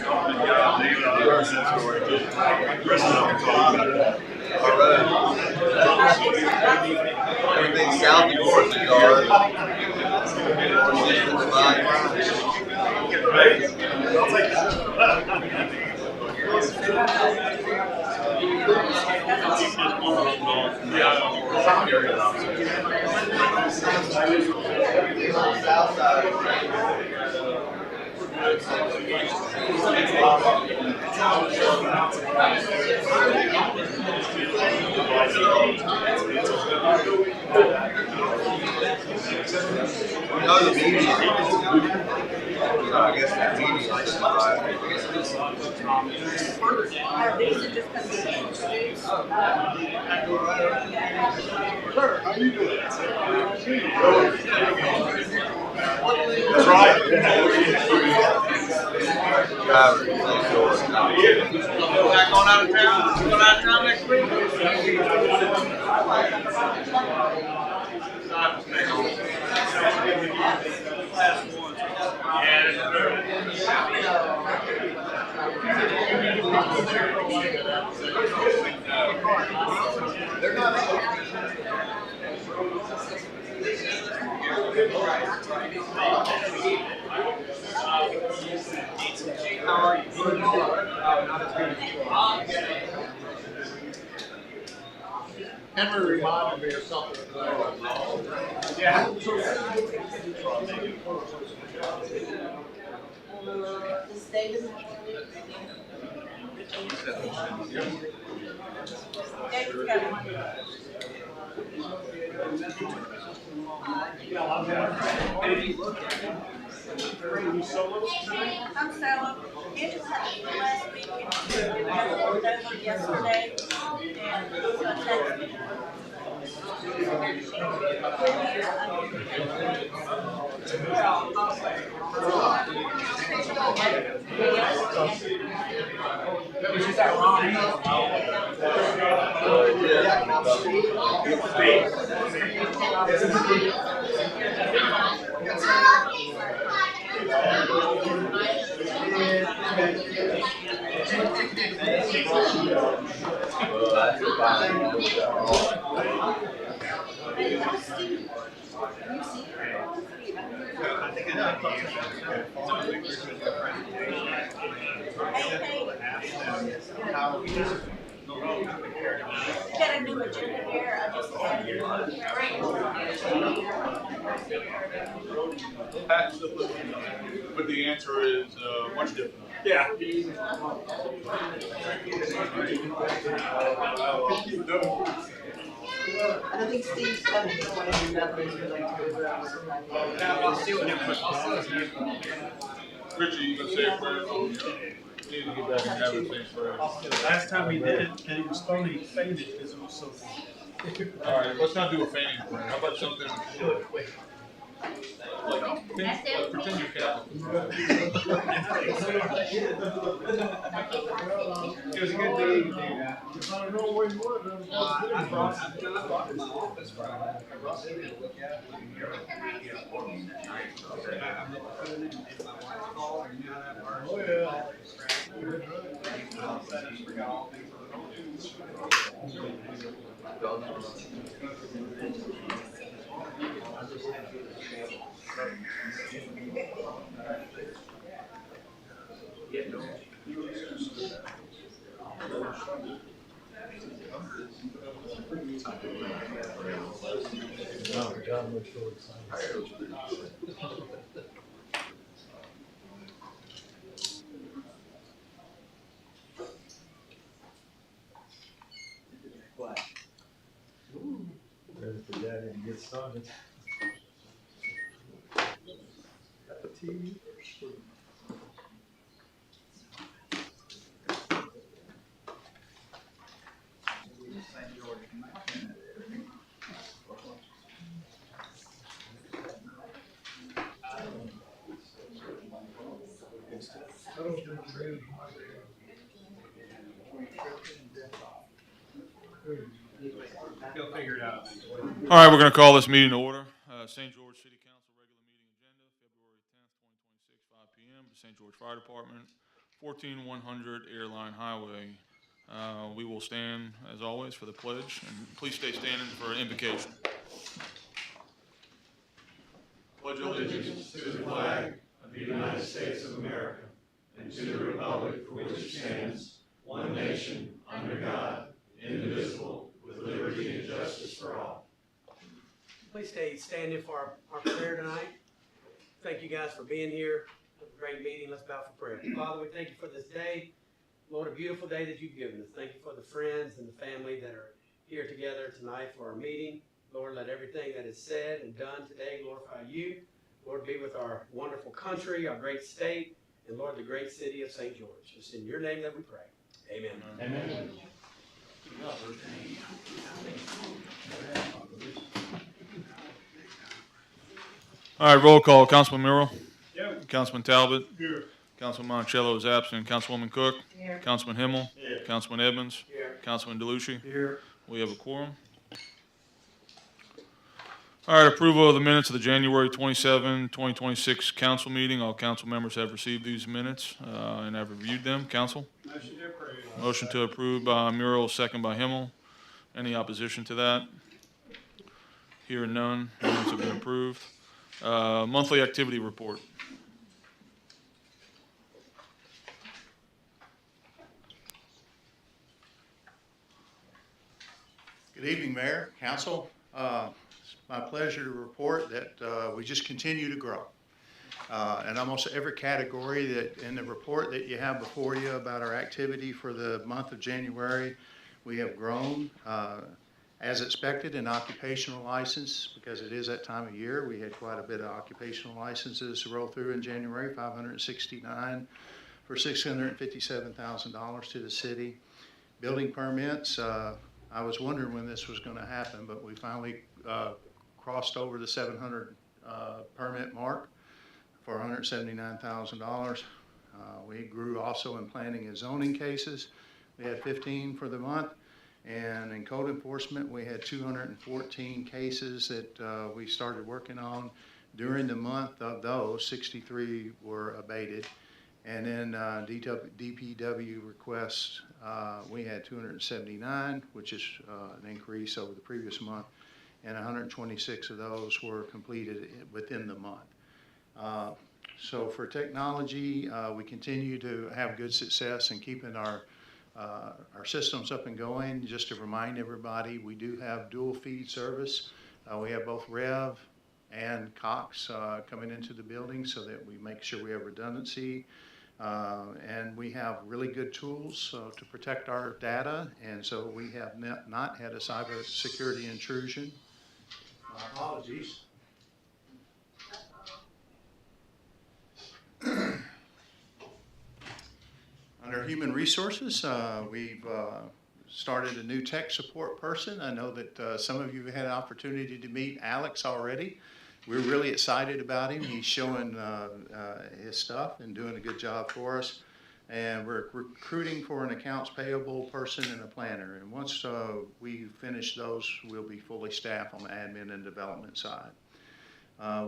All right. Everything south of North is ours. North is the divine south side. You know the media. I guess the media is right. These are just going to be introduced. That's right. Back on out of town? Going out of town next week? Henry reminded me of something today. Yeah. Is David? David's got one. I'm Stella. Angela had a last week and she had a little over yesterday. And so I texted her. She's at Got a new agenda here. I just added But the answer is much different. Yeah. I don't think Steve's coming. So I do nothing. He'd like to go around. I'll see what happens. Richie, you gonna say a prayer? You need to get back and have the same prayer. Last time he did it, and he was funny, he fainted because it was so. All right, let's not do a fainting prayer. How about something? Pretend you're Catholic. It was a good day. I don't know where you were. I brought it in my office Friday. Russ needed to look at it. I'm putting it in my wife's car, you know how that works. Oh, yeah. Oh, John looks so excited. There's the daddy to get started. Got the TV. I don't think really. He'll figure it out. All right, we're going to call this meeting to order. St. George City Council regular meeting agenda, February 10th, 2026, 5 p.m. to St. George Fire Department. 14100 Airline Highway. We will stand, as always, for the pledge, and please stay standing for an invocation. Pledge allegiance to the flag of the United States of America and to the republic for which it stands, one nation, under God, indivisible, with liberty and justice for all. Please stay standing for our prayer tonight. Thank you guys for being here. Great meeting. Let's bow for prayer. Father, we thank you for this day. Lord, a beautiful day that you've given us. Thank you for the friends and the family that are here together tonight for our meeting. Lord, let everything that is said and done today glorify you. Lord, be with our wonderful country, our great state, and Lord, the great city of St. George. It's in your name that we pray. Amen. Amen. All right, roll call. Councilman Murrow. Here. Councilman Talbot. Here. Councilman Monticello is absent. Councilwoman Cook. Here. Councilman Himmel. Here. Councilman Edmonds. Here. Councilman DeLucia. Here. We have a quorum. All right, approval of the minutes of the January 27, 2026 council meeting. All council members have received these minutes and have reviewed them. Council? Motion to approve. Motion to approve by Murrow, second by Himmel. Any opposition to that? Hearing none, minutes have been approved. Monthly activity report. Good evening, Mayor, Council. It's my pleasure to report that we just continue to grow. And almost every category that in the report that you have before you about our activity for the month of January, we have grown as expected in occupational license, because it is that time of year. We had quite a bit of occupational licenses to roll through in January, 569 for $657,000 to the city. Building permits, I was wondering when this was going to happen, but we finally crossed over the 700 permit mark for $179,000. We grew also in planning and zoning cases. We had 15 for the month. And in code enforcement, we had 214 cases that we started working on. During the month of those, 63 were abated. And then DPW requests, we had 279, which is an increase over the previous month. And 126 of those were completed within the month. So for technology, we continue to have good success in keeping our systems up and going. Just to remind everybody, we do have dual feed service. We have both Rev and Cox coming into the building so that we make sure we have redundancy. And we have really good tools to protect our data, and so we have not had a cyber security intrusion. My apologies. Under human resources, we've started a new tech support person. I know that some of you have had an opportunity to meet Alex already. We're really excited about him. He's showing his stuff and doing a good job for us. And we're recruiting for an accounts payable person and a planner. And once we finish those, we'll be fully staffed on the admin and development side.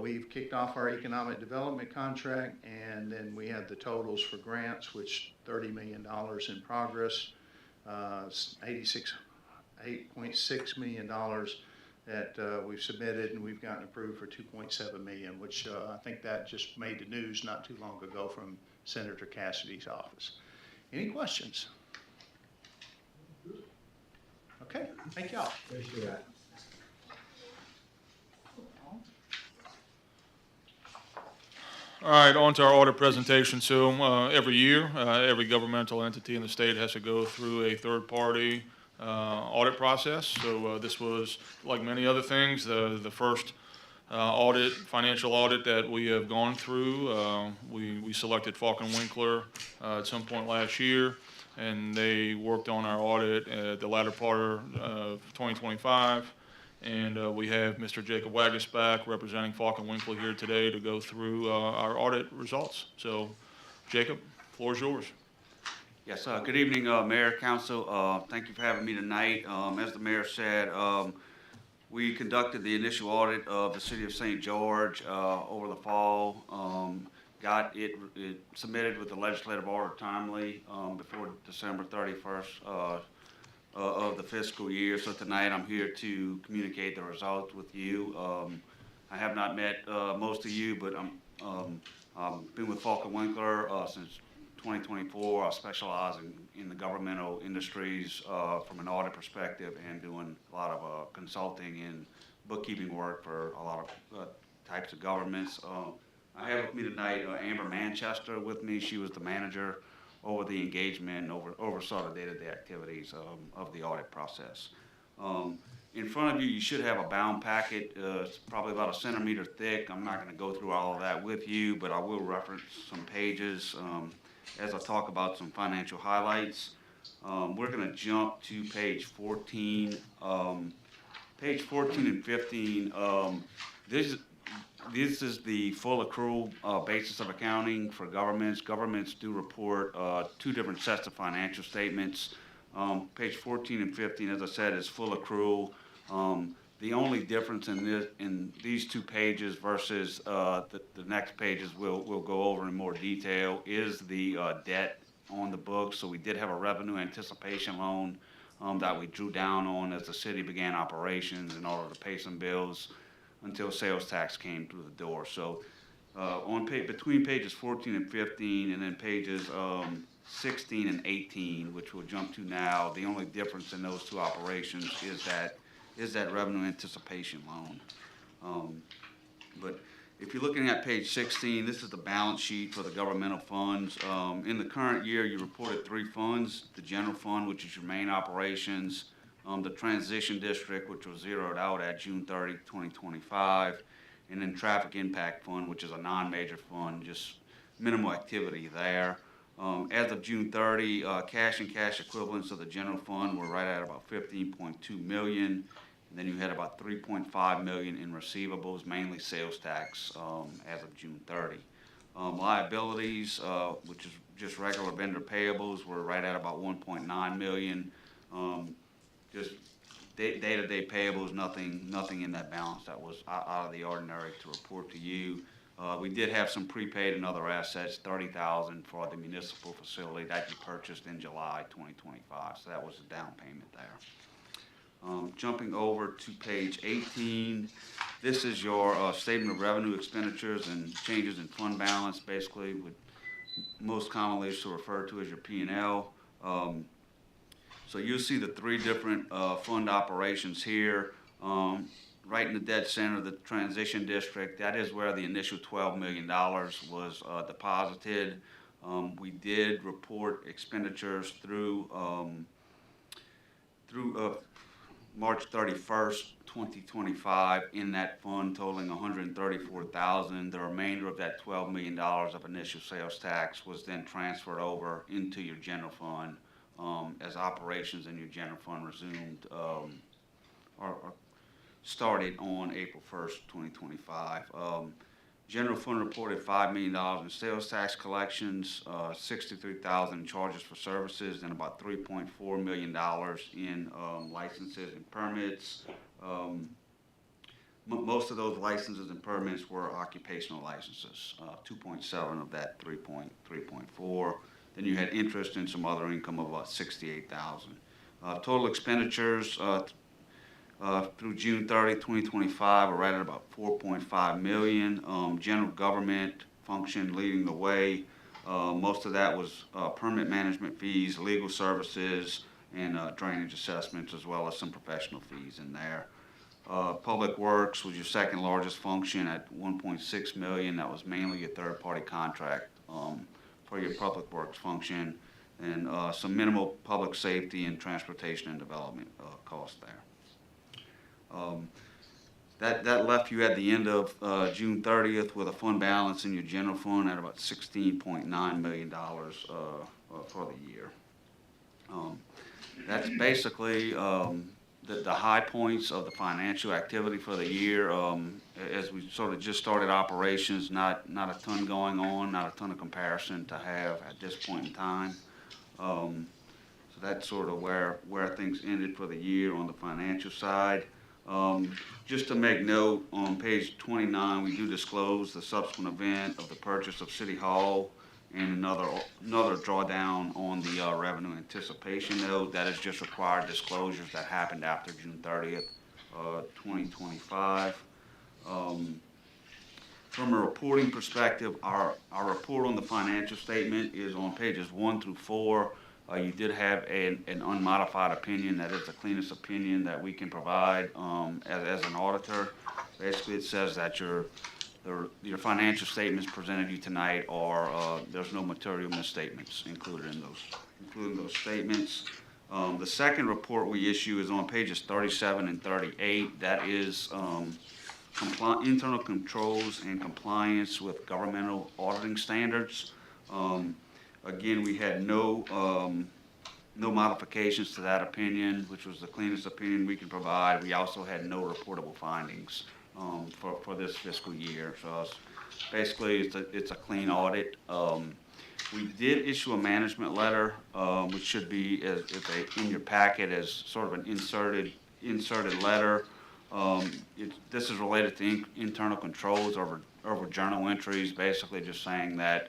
We've kicked off our economic development contract, and then we have the totals for grants, which $30 million in progress, $8.6 million that we've submitted, and we've gotten approved for $2.7 million, which I think that just made the news not too long ago from Senator Cassidy's office. Any questions? Okay, thank y'all. Appreciate that. All right, on to our audit presentation. So every year, every governmental entity in the state has to go through a third-party audit process. So this was, like many other things, the first financial audit that we have gone through. We selected Falcon Winkler at some point last year, and they worked on our audit at the latter part of 2025. And we have Mr. Jacob Waggis back representing Falcon Winkler here today to go through our audit results. So, Jacob, floor is yours. Yes, good evening, Mayor, Council. Thank you for having me tonight. As the Mayor said, we conducted the initial audit of the City of St. George over the fall. got it submitted with the legislative order timely before December 31st of the fiscal year. So tonight I'm here to communicate the results with you. I have not met most of you, but I've been with Falk & Winkler since 2024. I specialize in the governmental industries from an audit perspective and doing a lot of consulting and bookkeeping work for a lot of types of governments. I have with me tonight Amber Manchester with me. She was the manager over the engagement and oversaw the day-to-day activities of the audit process. In front of you, you should have a bound packet. It's probably about 1 centimeter thick. I'm not going to go through all of that with you, but I will reference some pages as I talk about some financial highlights. We're going to jump to page 14. Page 14 and 15, this is the full accrual basis of accounting for governments. Governments do report 2 different sets of financial statements. Page 14 and 15, as I said, is full accrual. The only difference in these 2 pages versus the next pages we'll go over in more detail is the debt on the books. So we did have a revenue anticipation loan that we drew down on as the city began operations in order to pay some bills until sales tax came through the door. So between pages 14 and 15 and then pages 16 and 18, which we'll jump to now, the only difference in those 2 operations is that revenue anticipation loan. But if you're looking at page 16, this is the balance sheet for the governmental funds. In the current year, you reported 3 funds: the general fund, which is your main operations, the transition district, which was zeroed out at June 30, 2025, and then traffic impact fund, which is a non-major fund, just minimal activity there. As of June 30, cash and cash equivalents of the general fund were right at about $15.2 million. And then you had about $3.5 million in receivables, mainly sales tax, as of June 30. Liabilities, which is just regular vendor payables, were right at about $1.9 million. Just day-to-day payables, nothing in that balance that was out of the ordinary to report to you. We did have some prepaid and other assets, $30,000 for the municipal facility that you purchased in July 2025. So that was the down payment there. Jumping over to page 18, this is your statement of revenue, expenditures, and changes in fund balance, basically, what most commonly is referred to as your P&L. So you'll see the 3 different fund operations here. Right in the dead center of the transition district, that is where the initial $12 million was deposited. We did report expenditures through March 31st, 2025 in that fund totaling $134,000. The remainder of that $12 million of initial sales tax was then transferred over into your general fund as operations in your general fund resumed or started on April 1st, 2025. General fund reported $5 million in sales tax collections, $63,000 in charges for services, and about $3.4 million in licenses and permits. Most of those licenses and permits were occupational licenses, 2.7 of that 3.4. Then you had interest and some other income of about $68,000. Total expenditures through June 30, 2025, are right at about $4.5 million. General government function leading the way. Most of that was permit management fees, legal services, and drainage assessments, as well as some professional fees in there. Public Works was your second largest function at $1.6 million. That was mainly your third-party contract for your Public Works function, and some minimal public safety and transportation and development costs there. That left you at the end of June 30th with a fund balance in your general fund at about $16.9 million for the year. That's basically the high points of the financial activity for the year. As we sort of just started operations, not a ton going on, not a ton of comparison to have at this point in time. So that's sort of where things ended for the year on the financial side. Just to make note, on page 29, we do disclose the subsequent event of the purchase of City Hall and another drawdown on the revenue anticipation note. That is just required disclosures that happened after June 30th, 2025. From a reporting perspective, our report on the financial statement is on pages 1 through 4. You did have an unmodified opinion. That is the cleanest opinion that we can provide as an auditor. Basically, it says that your financial statements presented you tonight are there's no material misstatements included in those statements. The second report we issue is on pages 37 and 38. That is internal controls and compliance with governmental auditing standards. Again, we had no modifications to that opinion, which was the cleanest opinion we can provide. We also had no reportable findings for this fiscal year. So basically, it's a clean audit. We did issue a management letter, which should be in your packet as sort of an inserted letter. This is related to internal controls over journal entries, basically just saying that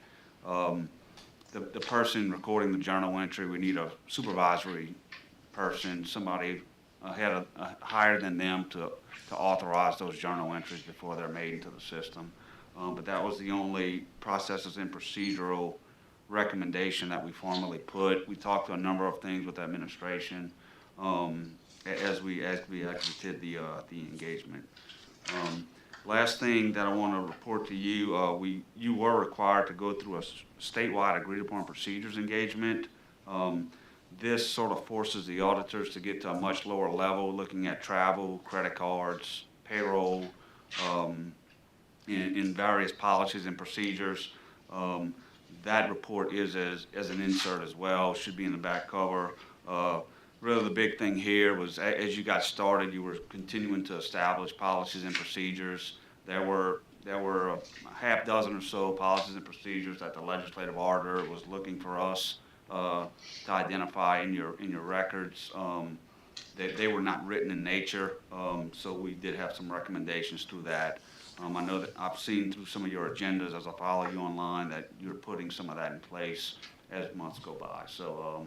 the person recording the journal entry, we need a supervisory person, somebody higher than them to authorize those journal entries before they're made into the system. But that was the only processes and procedural recommendation that we formally put. We talked to a number of things with administration as we exited the engagement. Last thing that I want to report to you, you were required to go through a statewide agreed upon procedures engagement. This sort of forces the auditors to get to a much lower level, looking at travel, credit cards, payroll, in various policies and procedures. That report is as an insert as well, should be in the back cover. Really the big thing here was as you got started, you were continuing to establish policies and procedures. There were a half dozen or so policies and procedures that the legislative auditor was looking for us to identify in your records. They were not written in nature, so we did have some recommendations through that. I know that I've seen through some of your agendas as I follow you online that you're putting some of that in place as months go by. So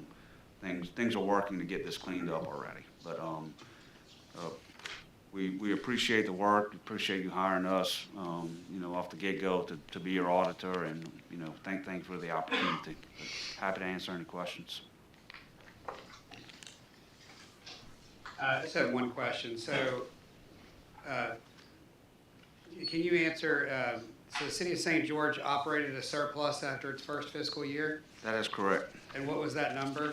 things are working to get this cleaned up already. But we appreciate the work, appreciate you hiring us, off the get-go to be your auditor, and thank you for the opportunity. Happy to answer any questions. I just have one question. So, can you answer, so the City of St. George operated a surplus after its first fiscal year? That is correct. And what was that number?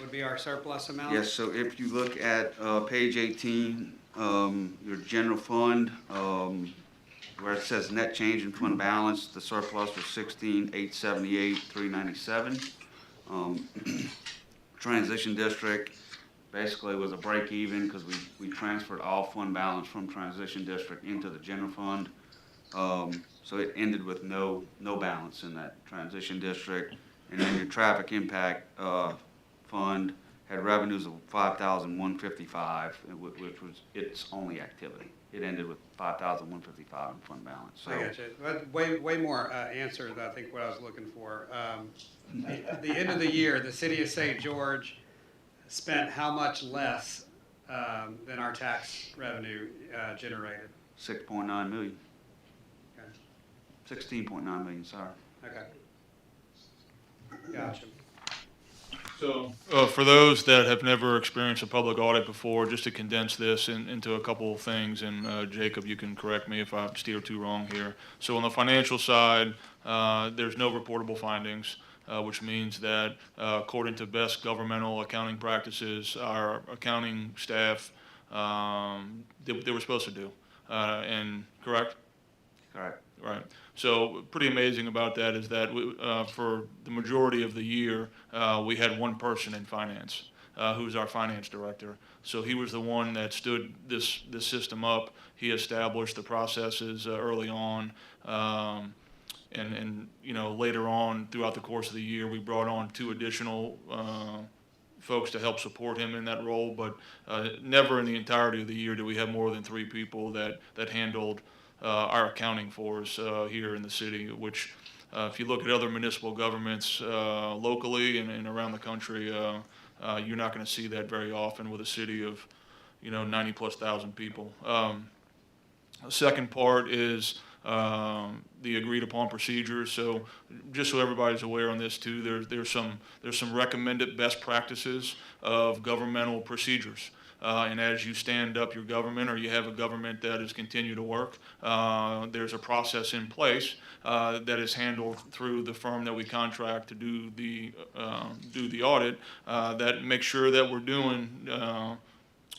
Would be our surplus amount? Yes, so if you look at page 18, your general fund, where it says net change in fund balance, the surplus was $16,878,397. Transition district basically was a break even because we transferred all fund balance from transition district into the general fund. So it ended with no balance in that transition district. And then your traffic impact fund had revenues of $5,155, which was its only activity. It ended with $5,155 in fund balance. So, I got you. But way more answer than I think what I was looking for. At the end of the year, the City of St. George spent how much less than our tax revenue generated? $6.9 million. Okay. 16.9 million, sorry. Okay. Gotcha. So, for those that have never experienced a public audit before, just to condense this into a couple of things, and Jacob, you can correct me if I steer too wrong here. So on the financial side, there's no reportable findings, which means that according to best governmental accounting practices, our accounting staff they were supposed to do. And correct? Correct. Right. So pretty amazing about that is that for the majority of the year, we had one person in finance, who's our finance director. So he was the one that stood this system up. He established the processes early on. And later on throughout the course of the year, we brought on two additional folks to help support him in that role, but never in the entirety of the year do we have more than 3 people that handled our accounting for us here in the city, which if you look at other municipal governments locally and around the country, you're not going to see that very often with a city of 90+ thousand people. The second part is the agreed upon procedures. So just so everybody's aware on this too, there's some recommended best practices of governmental procedures. And as you stand up your government, or you have a government that is continue to work, there's a process in place that is handled through the firm that we contract to do the audit that makes sure that we're doing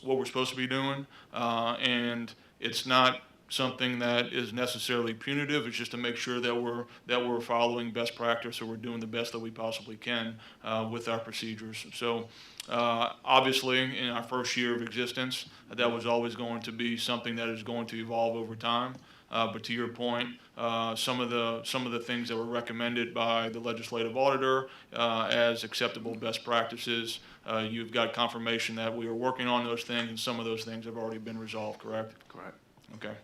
what we're supposed to be doing, and it's not something that is necessarily punitive. It's just to make sure that we're following best practice, or we're doing the best that we possibly can with our procedures. So obviously, in our first year of existence, that was always going to be something that is going to evolve over time. But to your point, some of the things that were recommended by the legislative auditor as acceptable best practices, you've got confirmation that we are working on those things, and some of those things have already been resolved. Correct? Correct. Okay.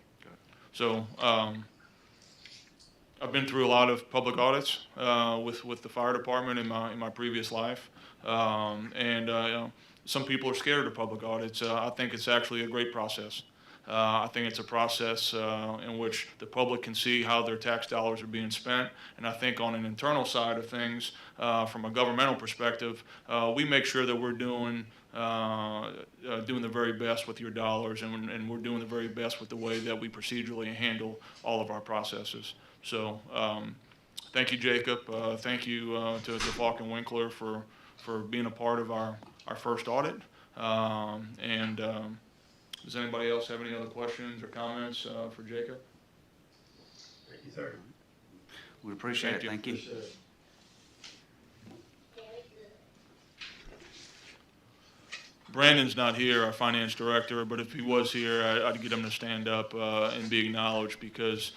So I've been through a lot of public audits with the fire department in my previous life, and some people are scared of public audits. I think it's actually a great process. I think it's a process in which the public can see how their tax dollars are being spent, and I think on an internal side of things, from a governmental perspective, we make sure that we're doing the very best with your dollars, and we're doing the very best with the way that we procedurally handle all of our processes. So thank you, Jacob. Thank you to Falk and Winkler for being a part of our first audit. Does anybody else have any other questions or comments for Jacob? Thank you, sir. We appreciate it. Thank you. Brandon's not here, our finance director, but if he was here, I'd get him to stand up and be acknowledged, because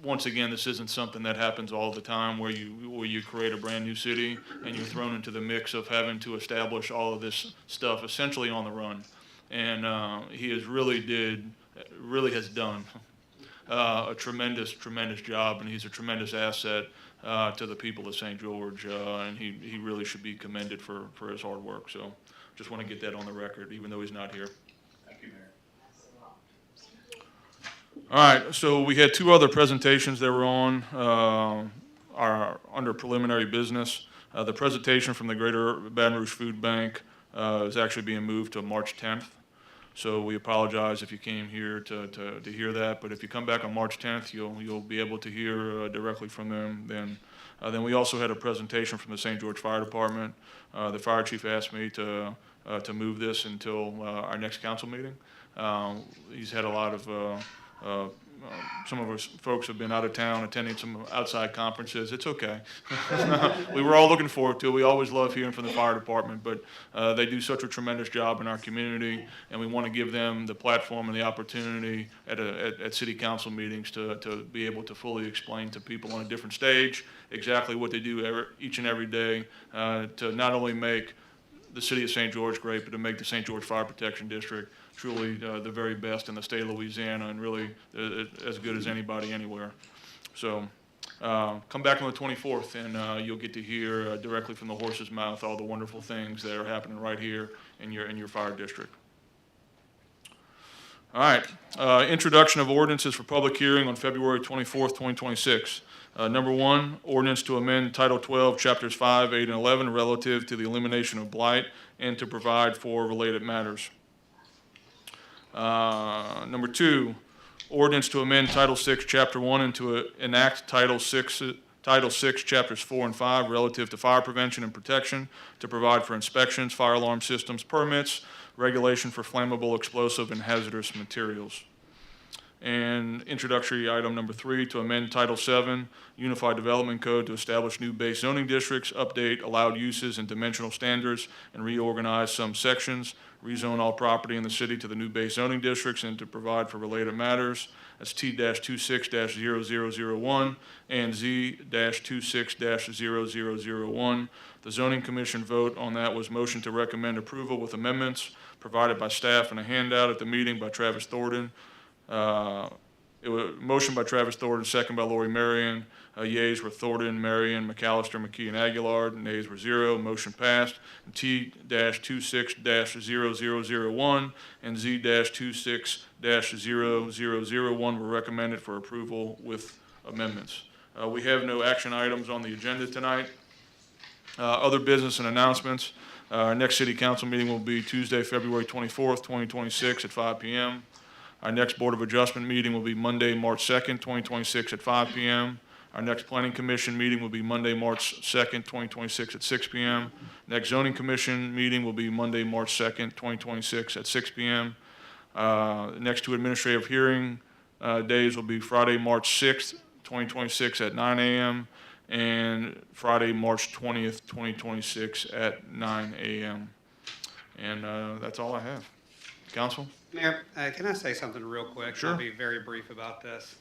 once again, this isn't something that happens all the time, where you create a brand new city and you're thrown into the mix of having to establish all of this stuff essentially on the run. And he really has done a tremendous job, and he's a tremendous asset to the people of St. George, and he really should be commended for his hard work. So just want to get that on the record, even though he's not here. Thank you, Mayor. All right, so we had 2 other presentations that were on under preliminary business. The presentation from the Greater Baton Rouge Food Bank is actually being moved to March 10th. So we apologize if you came here to hear that, but if you come back on March 10th, you'll be able to hear directly from them then. Then we also had a presentation from the St. George Fire Department. The fire chief asked me to move this until our next council meeting. He's had a lot of some of us folks have been out of town attending some outside conferences. It's okay. We were all looking forward to it. We always love hearing from the fire department, but they do such a tremendous job in our community, and we want to give them the platform and the opportunity at city council meetings to be able to fully explain to people on a different stage exactly what they do each and every day to not only make the city of St. George great, but to make the St. George Fire Protection District truly the very best in the state of Louisiana, and really as good as anybody anywhere. So come back on the 24th, and you'll get to hear directly from the horse's mouth all the wonderful things that are happening right here in your fire district. All right, introduction of ordinances for public hearing on February 24th, 2026. Number 1, ordinance to amend Title 12, Chapters 5, 8, and 11 relative to the elimination of blight and to provide for related matters. Number 2, ordinance to amend Title 6, Chapter 1 and to enact Title 6, Chapters 4 and 5 relative to fire prevention and protection to provide for inspections, fire alarm systems, permits, regulation for flammable, explosive, and hazardous materials. And introductory item number 3, to amend Title VII Unified Development Code to establish new base zoning districts, update allowed uses and dimensional standards, and reorganize some sections, rezone all property in the city to the new base zoning districts, and to provide for related matters. That's T-26-0001 and Z-26-0001. The zoning commission vote on that was motion to recommend approval with amendments provided by staff in a handout at the meeting by Travis Thornton. It was motion by Travis Thornton, second by Lori Marion. Yeas were Thornton, Marion, McAllister, McKee, and Aguilar. Nays were 0. Motion passed. T-26-0001 and Z-26-0001 were recommended for approval with amendments. We have no action items on the agenda tonight. Other business and announcements. Our next city council meeting will be Tuesday, February 24th, 2026 at 5 p.m. Our next Board of Adjustment meeting will be Monday, March 2nd, 2026 at 5 p.m. Our next Planning Commission meeting will be Monday, March 2nd, 2026 at 6 p.m. Next Zoning Commission meeting will be Monday, March 2nd, 2026 at 6 p.m. Next two administrative hearing days will be Friday, March 6th, 2026 at 9 a.m. and Friday, March 20th, 2026 at 9 a.m. And that's all I have. Council? Mayor, can I say something real quick? Sure. I'll be very brief about this.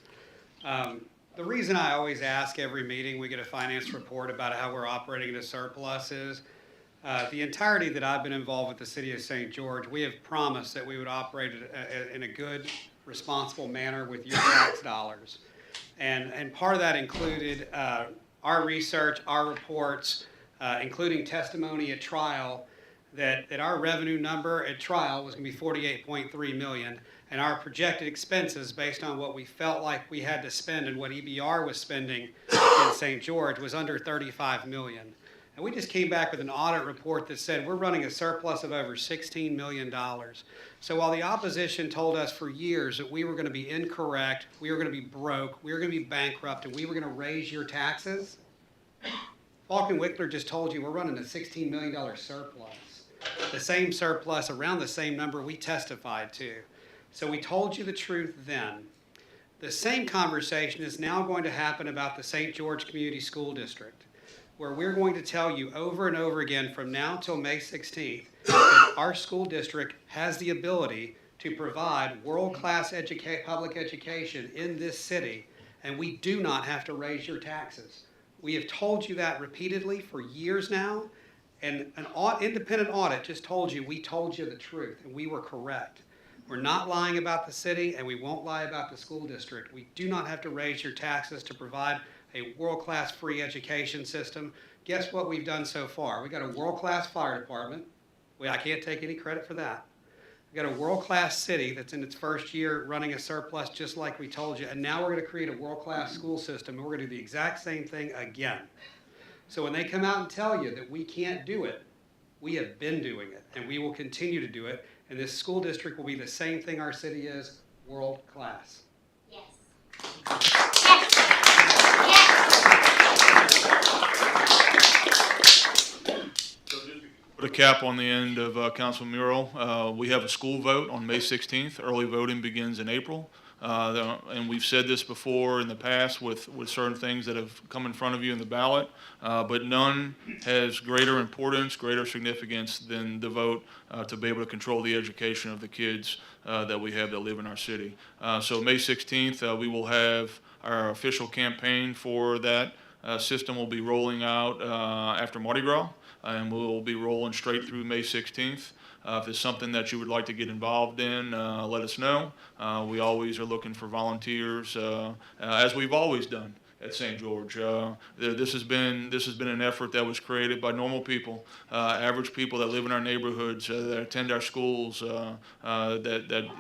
The reason I always ask every meeting we get a finance report about how we're operating at a surplus is the entirety that I've been involved with the city of St. George, we have promised that we would operate in a good, responsible manner with your tax dollars. And part of that included our research, our reports, including testimony at trial, that our revenue number at trial was going to be $48.3 million, and our projected expenses based on what we felt like we had to spend and what EBR was spending in St. George was under $35 million. And we just came back with an audit report that said we're running a surplus of over $16 million. So while the opposition told us for years that we were going to be incorrect, we were going to be broke, we were going to be bankrupt, and we were going to raise your taxes, Falk and Wickler just told you we're running a $16 million surplus. The same surplus, around the same number we testified to. So we told you the truth then. The same conversation is now going to happen about the St. George Community School District, where we're going to tell you over and over again from now till May 16th that our school district has the ability to provide world-class public education in this city, and we do not have to raise your taxes. We have told you that repeatedly for years now, and an independent audit just told you we told you the truth, and we were correct. We're not lying about the city, and we won't lie about the school district. We do not have to raise your taxes to provide a world-class free education system. Guess what we've done so far? We've got a world-class fire department. I can't take any credit for that. We've got a world-class city that's in its first year running a surplus just like we told you, and now we're going to create a world-class school system, and we're going to do the exact same thing again. So when they come out and tell you that we can't do it, we have been doing it, and we will continue to do it, and this school district will be the same thing our city is, world-class. Yes. Put a cap on the end of Council Mural. We have a school vote on May 16th. Early voting begins in April. And we've said this before in the past with certain things that have come in front of you in the ballot, but none has greater importance, greater significance than the vote to be able to control the education of the kids that we have that live in our city. So May 16th, we will have our official campaign for that system will be rolling out after Mardi Gras, and we'll be rolling straight through May 16th. If it's something that you would like to get involved in, let us know. We always are looking for volunteers, as we've always done at St. George. This has been an effort that was created by normal people, average people that live in our neighborhoods, that attend our schools, that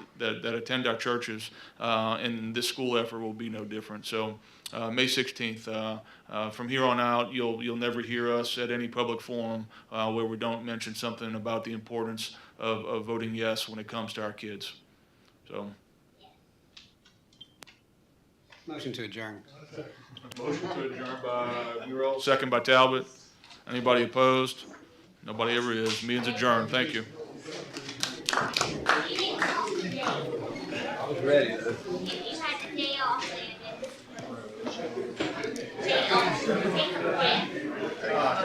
attend our churches, and this school effort will be no different. So. May 16th. From here on out, you'll never hear us at any public forum where we don't mention something about the importance of voting yes when it comes to our kids. So. Motion to adjourn. Motion to adjourn by Murrell, second by Talbot. Anybody opposed? Nobody ever is. Meeting's adjourned. Thank you. was ready. If you had the day off, Landon. Day off, take a breath.